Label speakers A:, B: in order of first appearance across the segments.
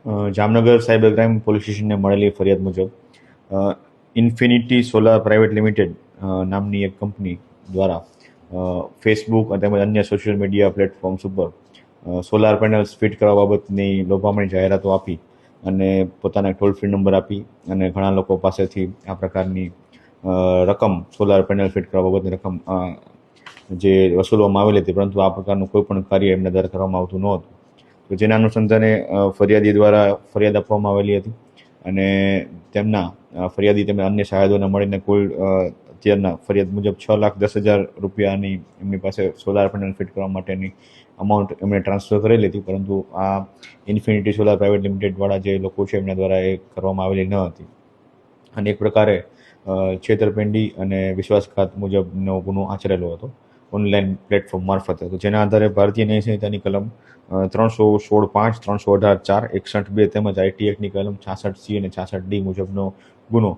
A: Jamnagar cyber crime police સ્ટેશનને મળેલી ફરિયાદ મુજબ ઇન્ફિનિટી સોલાર પ્રાઇવેટ લિમિટેડ નામની એક કંપની દ્વારા ફેસબુક અને તેમજ અન્ય સોશિયલ મીડિયા પ્લેટફોર્મ્સ ઉપર સોલાર પેનલ્સ ફિટ કરવા બાબતની લોભામણી જાહેરાતો આપી અને પોતાના ટોલ ફ્રી નંબર આપી અને ઘણા લોકો પાસેથી આ પ્રકારની રકમ સોલાર પેનલ ફિટ કરવા બાબતની રકમ જે વસૂલવામાં આવેલી હતી, પરંતુ આ પ્રકારનું કોઈ પણ કાર્ય એમના દ્વારા કરવામાં આવતું નહોતું. તો જેના અનુસંધાને ફરિયાદી દ્વારા ફરિયાદ આપવામાં આવેલી હતી અને તેમના ફરિયાદી તેમના અન્ય સહાયકોને મળીને કુલ અત્યારના ફરિયાદ મુજબ 6,10,000 રૂપિયાની એમની પાસે સોલાર પેનલ ફિટ કરવા માટેની અમાઉન્ટ એમણે ટ્રાન્સફર કરેલી હતી, પરંતુ આ ઇન્ફિનિટી સોલાર પ્રાઇવેટ લિમિટેડવાળા જે લોકો છે એમના દ્વારા એ કરવામાં આવેલી ન હતી અને એક પ્રકારે છેતરપિંડી અને વિશ્વાસઘાત મુજબનો ગુનો આચરેલો હતો ઓનલાઈન પ્લેટફોર્મ મારફતે. તો જેના આધારે ભારતીય ન્યાય સંહિતાની કલમ 316(5), 318(4), 61(2) તેમજ આઈટી એક્ટની કલમ 66C અને 66D મુજબનો ગુનો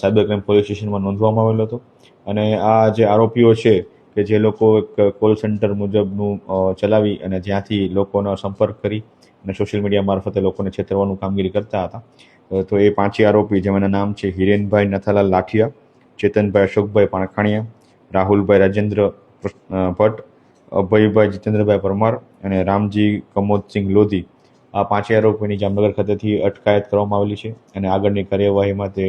A: સાયબર ક્રાઇમ પોલીસ સ્ટેશનમાં નોંધવામાં આવેલો હતો. અને આ જે આરોપીઓ છે કે જે લોકો એક કોલ સેન્ટર મુજબનું ચલાવી અને જ્યાંથી લોકોનો સંપર્ક કરી અને સોશિયલ મીડિયા મારફતે લોકોને છેતરવાનું કામગીરી કરતા હતા, તો એ પાંચે આરોપી જેમના નામ છે હિરેનભાઈ નથાલાલ લાઠિયા, ચેતનભાઈ અશોકભાઈ પાણખાણીયા, રાહુલભાઈ રાજેન્દ્ર ભટ્ટ, અભયભાઈ જીતેન્દ્રભાઈ પરમાર અને રામજી કમોદસિંહ લોધી, આ પાંચે આરોપીની જામનગર ખાતેથી અટકાયત કરવામાં આવેલી છે અને આગળની કાર્યવાહીમાં તે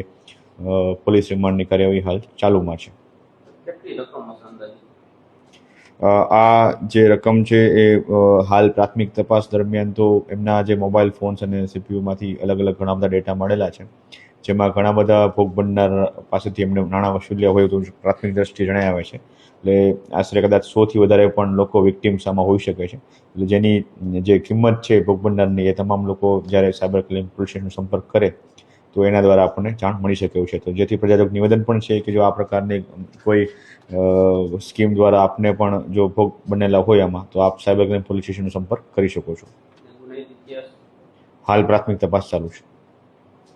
A: પોલીસ રિમાન્ડની કાર્યવાહી હાલ ચાલુમાં છે. આ જે રકમ છે એ હાલ પ્રાથમિક તપાસ દરમિયાન તો એમના જે મોબાઈલ ફોન્સ અને સીપીયુમાંથી અલગ અલગ ઘણા બધા ડેટા મળેલા છે, જેમાં ઘણા બધા ભોગ બનનાર પાસેથી એમને નાણાં વસૂલ્યા હોય એવું પ્રાથમિક દ્રષ્ટિએ જણાય આવે છે. એટલે આશરે કદાચ 100થી વધારે પણ લોકો વિક્ટિમ્સ આમાં હોઈ શકે છે. એટલે જેની જે કિંમત છે ભોગ બનનારની એ તમામ લોકો જ્યારે સાયબર ક્રાઇમ પોલીસ સ્ટેશનનો સંપર્ક કરે તો એના દ્વારા આપણને જાણ મળી શકે એવું છે. તો જેથી પ્રજાજોગ નિવેદન પણ છે કે જો આ પ્રકારની કોઈ સ્કીમ દ્વારા આપને પણ જો ભોગ બનેલા હોય આમાં, તો આપ સાયબર ક્રાઇમ પોલીસ સ્ટેશનનો સંપર્ક કરી શકો છો. હાલ પ્રાથમિક તપાસ ચાલુ છે.